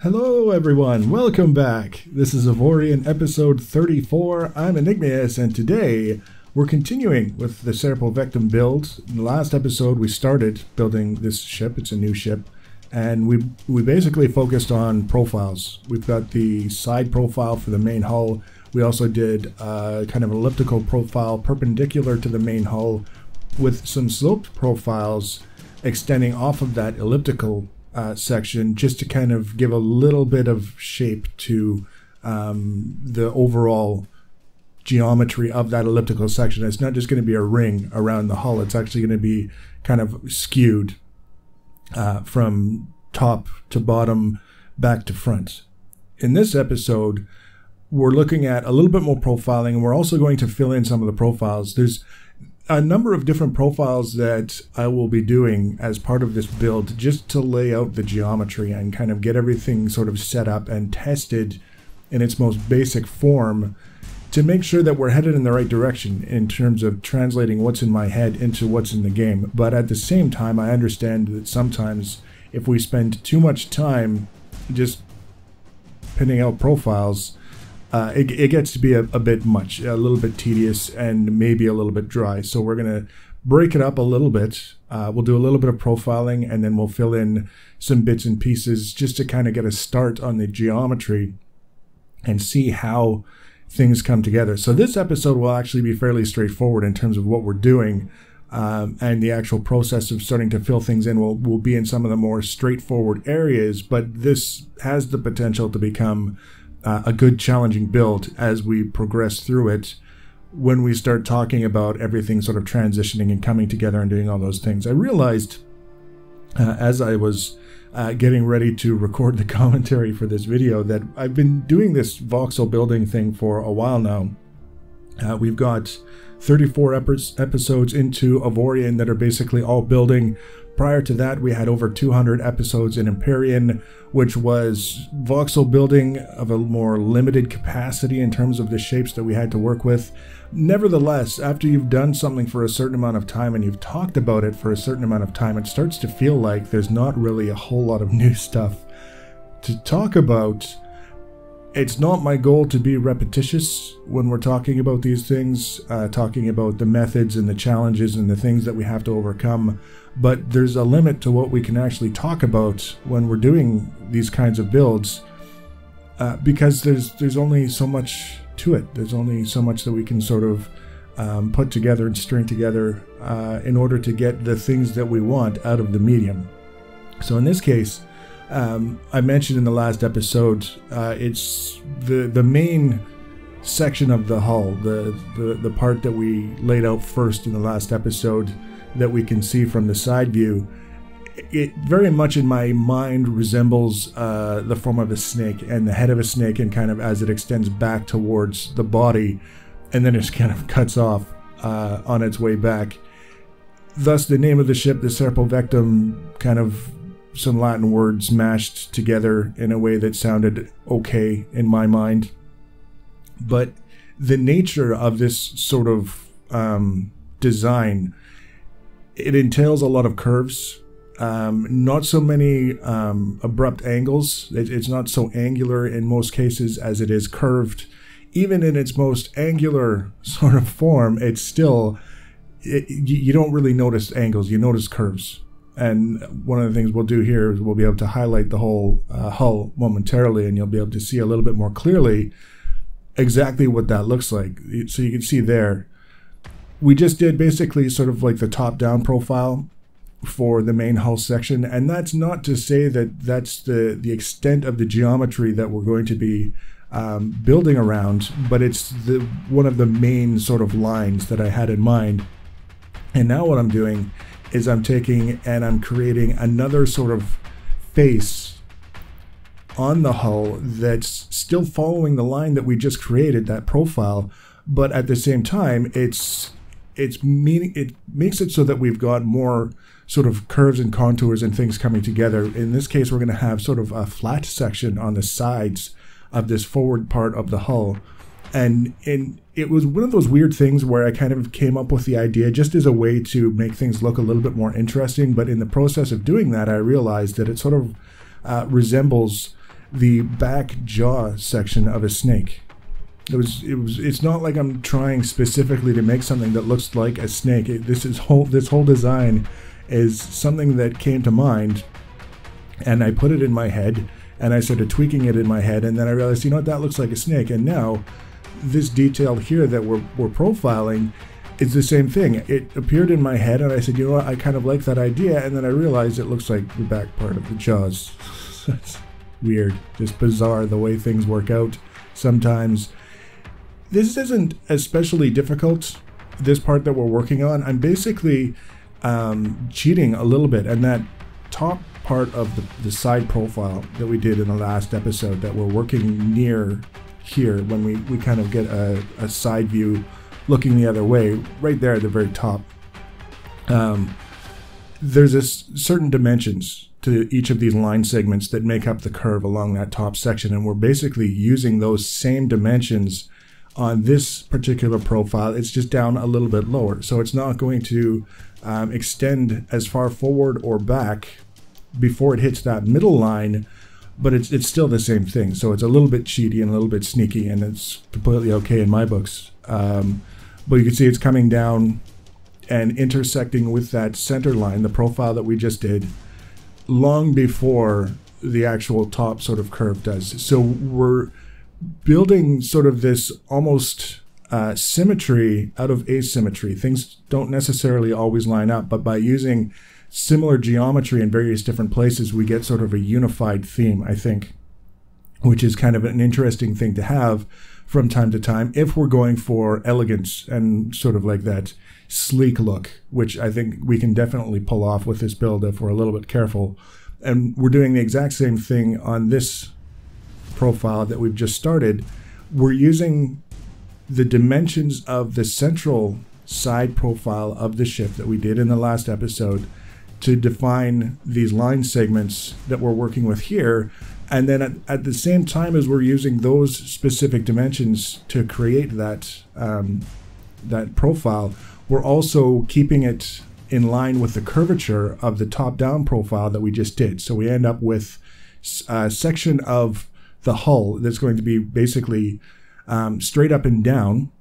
Hello everyone, welcome back. This is Avorion episode 34. I'm Enigmius, and today we're continuing with the Serpovectem build. In the last episode we started building this ship. It's a new ship, and we basically focused on profiles. We've got the side profile for the main hull. We also did kind of elliptical profile perpendicular to the main hull with some sloped profiles extending off of that elliptical section, just to kind of give a little bit of shape to the overall geometry of that elliptical section. It's not just going to be a ring around the hull, it's actually going to be kind of skewed from top to bottom, back to front. In this episode, we're looking at a little bit more profiling, and we're also going to fill in some of the profiles. There's a number of different profiles that I will be doing as part of this build, just to lay out the geometry and kind of get everything sort of set up and tested in its most basic form, to make sure that we're headed in the right direction in terms of translating what's in my head into what's in the game. But at the same time, I understand that sometimes if we spend too much time just pinning out profiles, it gets to be a bit much, a little bit tedious, and maybe a little bit dry. So we're going to break it up a little bit. We'll do a little bit of profiling, and then we'll fill in some bits and pieces just to kind of get a start on the geometry and see how things come together. So this episode will actually be fairly straightforward in terms of what we're doing, and the actual process of starting to fill things in will be in some of the more straightforward areas, but this has the potential to become a good challenging build as we progress through it, when we start talking about everything sort of transitioning and coming together and doing all those things. I realized as I was getting ready to record the commentary for this video that I've been doing this voxel building thing for a while now. We've got 34 episodes into Avorion that are basically all building. Prior to that, we had over 200 episodes in Empyrean, which was voxel building of a more limited capacity in terms of the shapes that we had to work with. Nevertheless, after you've done something for a certain amount of time and you've talked about it for a certain amount of time, it starts to feel like there's not really a whole lot of new stuff to talk about. It's not my goal to be repetitious when we're talking about these things, talking about the methods and the challenges and the things that we have to overcome, but there's a limit to what we can actually talk about when we're doing these kinds of builds, because there's only so much to it. There's only so much that we can sort of put together and string together in order to get the things that we want out of the medium. So in this case, I mentioned in the last episode, it's the main section of the hull, the part that we laid out first in the last episode that we can see from the side view. It very much in my mind resembles the form of a snake and the head of a snake, and kind of as it extends back towards the body, and then it just kind of cuts off on its way back. Thus the name of the ship, the Serpovectem, kind of some Latin words mashed together in a way that sounded okay in my mind. But the nature of this sort of design, it entails a lot of curves, not so many abrupt angles. It's not so angular in most cases as it is curved. Even in its most angular sort of form, it's still, you don't really notice angles, you notice curves. And one of the things we'll do here is we'll be able to highlight the whole hull momentarily, and you'll be able to see a little bit more clearly exactly what that looks like. So you can see there, we just did basically sort of like the top-down profile for the main hull section, and that's not to say that that's the extent of the geometry that we're going to be building around, but it's one of the main sort of lines that I had in mind. And now what I'm doing is I'm taking and I'm creating another sort of face on the hull that's still following the line that we just created, that profile, but at the same time it makes it so that we've got more sort of curves and contours and things coming together. In this case, we're going to have sort of a flat section on the sides of this forward part of the hull. And it was one of those weird things where I kind of came up with the idea just as a way to make things look a little bit more interesting. But in the process of doing that, I realized that it sort of resembles the back jaw section of a snake. It's not like I'm trying specifically to make something that looks like a snake. This whole design is something that came to mind, and I put it in my head, and I started tweaking it in my head, and then I realized, you know what, that looks like a snake. And now this detail here that we're profiling is the same thing. It appeared in my head, and I said, you know what, I kind of like that idea, and then I realized it looks like the back part of the jaws. It's weird, just bizarre the way things work out sometimes. This isn't especially difficult, this part that we're working on. I'm basically cheating a little bit, and that top part of the side profile that we did in the last episode that we're working near here, when we kind of get a side view looking the other way, right there at the very top, there's certain dimensions to each of these line segments that make up the curve along that top section, and we're basically using those same dimensions on this particular profile. It's just down a little bit lower, so it's not going to extend as far forward or back before it hits that middle line, but it's still the same thing. So it's a little bit cheaty and a little bit sneaky, and it's completely okay in my books. But you can see it's coming down and intersecting with that center line, the profile that we just did, long before the actual top sort of curve does. So we're building sort of this almost symmetry out of asymmetry. Things don't necessarily always line up, but by using similar geometry in various different places, we get sort of a unified theme, I think, which is kind of an interesting thing to have from time to time if we're going for elegance and sort of like that sleek look, which I think we can definitely pull off with this build if we're a little bit careful. And we're doing the exact same thing on this profile that we've just started. We're using the dimensions of the central side profile of the ship that we did in the last episode to define these line segments that we're working with here. And then at the same time as we're using those specific dimensions to create that that profile, we're also keeping it in line with the curvature of the top-down profile that we just did. So we end up with a section of the hull that's going to be basically straight up and down,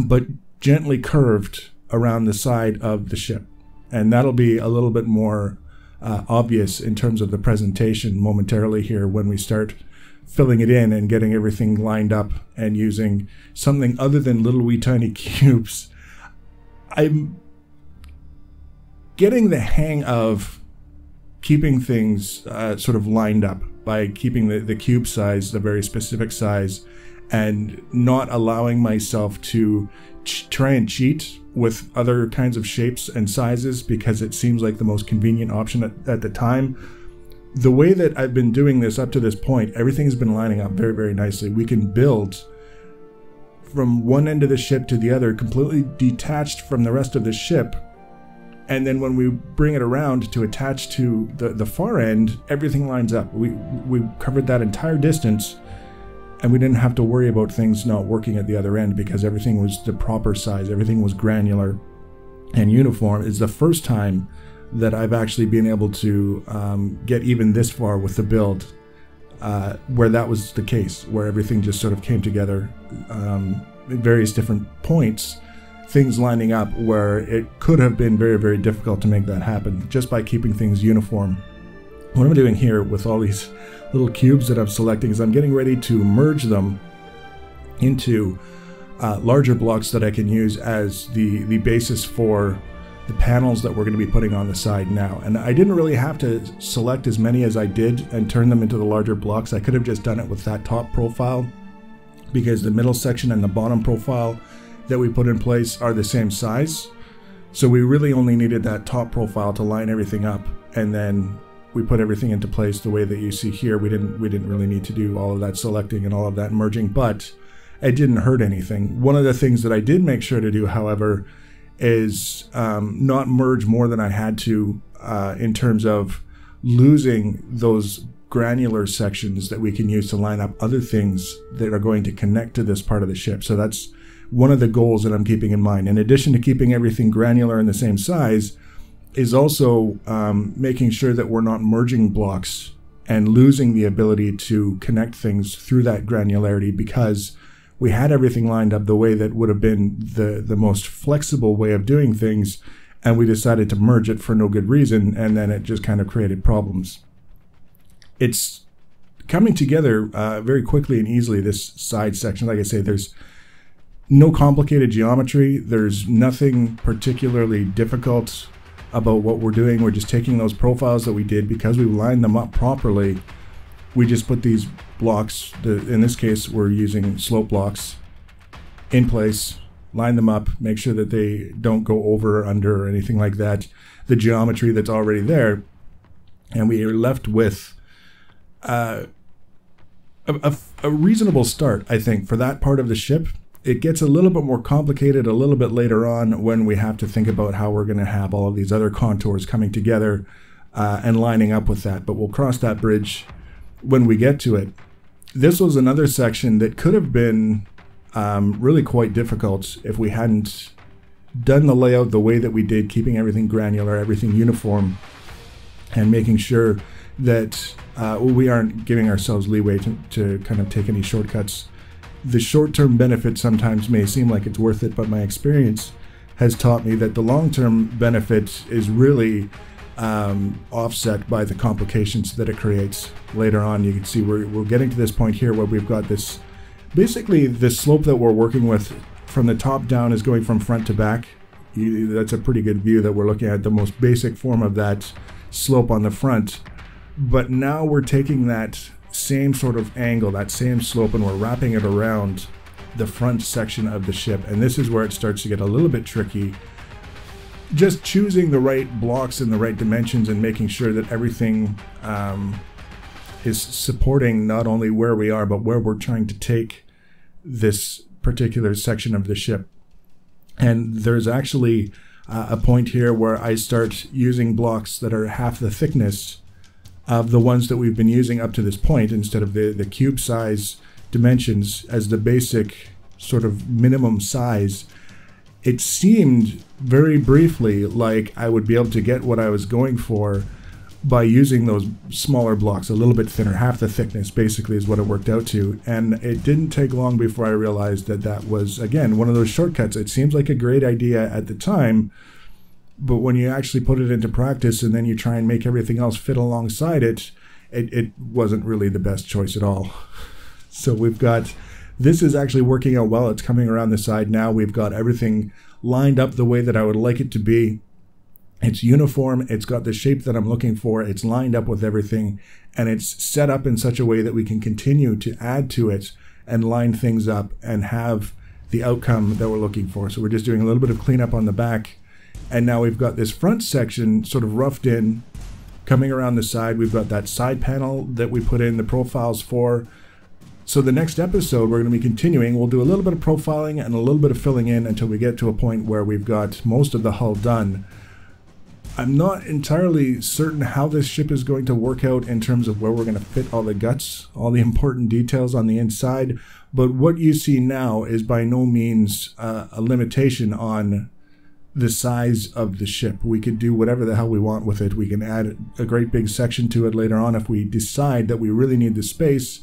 but gently curved around the side of the ship. And that'll be a little bit more obvious in terms of the presentation momentarily here when we start filling it in and getting everything lined up and using something other than little wee tiny cubes. I'm getting the hang of keeping things sort of lined up by keeping the cube size, the very specific size, and not allowing myself to try and cheat with other kinds of shapes and sizes because it seems like the most convenient option at the time. The way that I've been doing this up to this point, everything's been lining up very, very nicely. We can build from one end of the ship to the other, completely detached from the rest of the ship. And then when we bring it around to attach to the far end, everything lines up. We covered that entire distance, and we didn't have to worry about things not working at the other end because everything was the proper size. Everything was granular and uniform. It's the first time that I've actually been able to get even this far with the build where that was the case, where everything just sort of came together at various different points, things lining up where it could have been very, very difficult to make that happen just by keeping things uniform. What I'm doing here with all these little cubes that I'm selecting is I'm getting ready to merge them into larger blocks that I can use as the basis for the panels that we're going to be putting on the side now. And I didn't really have to select as many as I did and turn them into the larger blocks. I could have just done it with that top profile because the middle section and the bottom profile that we put in place are the same size. So we really only needed that top profile to line everything up, and then we put everything into place the way that you see here. We didn't really need to do all of that selecting and all of that merging, but it didn't hurt anything. One of the things that I did make sure to do, however, is not merge more than I had to in terms of losing those granular sections that we can use to line up other things that are going to connect to this part of the ship. So that's one of the goals that I'm keeping in mind. In addition to keeping everything granular and the same size, is also making sure that we're not merging blocks and losing the ability to connect things through that granularity because we had everything lined up the way that would have been the most flexible way of doing things, and we decided to merge it for no good reason, and then it just kind of created problems. It's coming together very quickly and easily, this side section. Like I say, there's no complicated geometry. There's nothing particularly difficult about what we're doing. We're just taking those profiles that we did because we lined them up properly. We just put these blocks, in this case we're using slope blocks, in place, line them up, make sure that they don't go over or under or anything like that, the geometry that's already there, and we are left with a reasonable start, I think, for that part of the ship. It gets a little bit more complicated a little bit later on when we have to think about how we're going to have all of these other contours coming together and lining up with that, but we'll cross that bridge when we get to it. This was another section that could have been really quite difficult if we hadn't done the layout the way that we did, keeping everything granular, everything uniform, and making sure that we aren't giving ourselves leeway to kind of take any shortcuts. The short-term benefit sometimes may seem like it's worth it, but my experience has taught me that the long-term benefit is really offset by the complications that it creates later on. You can see we're getting to this point here where we've got this, basically the slope that we're working with from the top down is going from front to back. That's a pretty good view that we're looking at, the most basic form of that slope on the front. But now we're taking that same sort of angle, that same slope, and we're wrapping it around the front section of the ship. And this is where it starts to get a little bit tricky. Just choosing the right blocks in the right dimensions and making sure that everything is supporting not only where we are, but where we're trying to take this particular section of the ship. And there's actually a point here where I start using blocks that are half the thickness of the ones that we've been using up to this point, instead of the cube size dimensions as the basic sort of minimum size. It seemed very briefly like I would be able to get what I was going for by using those smaller blocks, a little bit thinner, half the thickness basically is what it worked out to. And it didn't take long before I realized that that was, again, one of those shortcuts. It seems like a great idea at the time, but when you actually put it into practice and then you try and make everything else fit alongside it, it wasn't really the best choice at all. So we've got, this is actually working out well. It's coming around the side now. We've got everything lined up the way that I would like it to be. It's uniform. It's got the shape that I'm looking for. It's lined up with everything, and it's set up in such a way that we can continue to add to it and line things up and have the outcome that we're looking for. So we're just doing a little bit of cleanup on the back. And now we've got this front section sort of roughed in, coming around the side. We've got that side panel that we put in the profiles for. So the next episode, we're going to be continuing. We'll do a little bit of profiling and a little bit of filling in until we get to a point where we've got most of the hull done. I'm not entirely certain how this ship is going to work out in terms of where we're going to fit all the guts, all the important details on the inside. But what you see now is by no means a limitation on the size of the ship. We could do whatever the hell we want with it. We can add a great big section to it later on if we decide that we really need the space.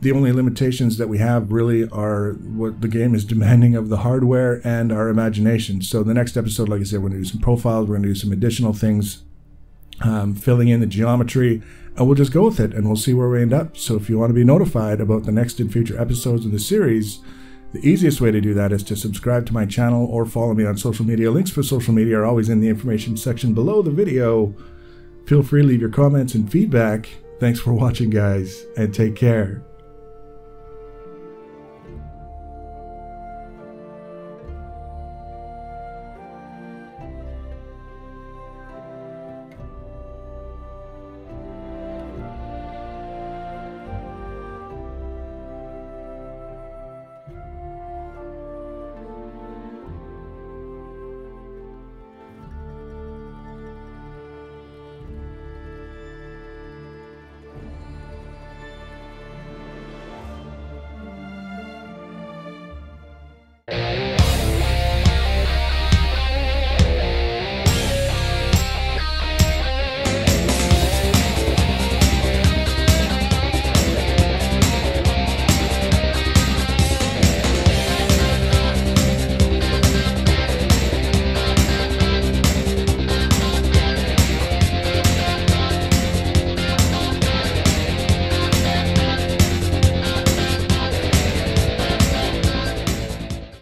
The only limitations that we have really are what the game is demanding of the hardware and our imagination. So the next episode, like I said, we're going to do some profiles, we're going to do some additional things, filling in the geometry, and we'll just go with it and we'll see where we end up. So if you want to be notified about the next and future episodes of the series, the easiest way to do that is to subscribe to my channel or follow me on social media. Links for social media are always in the information section below the video. Feel free to leave your comments and feedback. Thanks for watching, guys, and take care.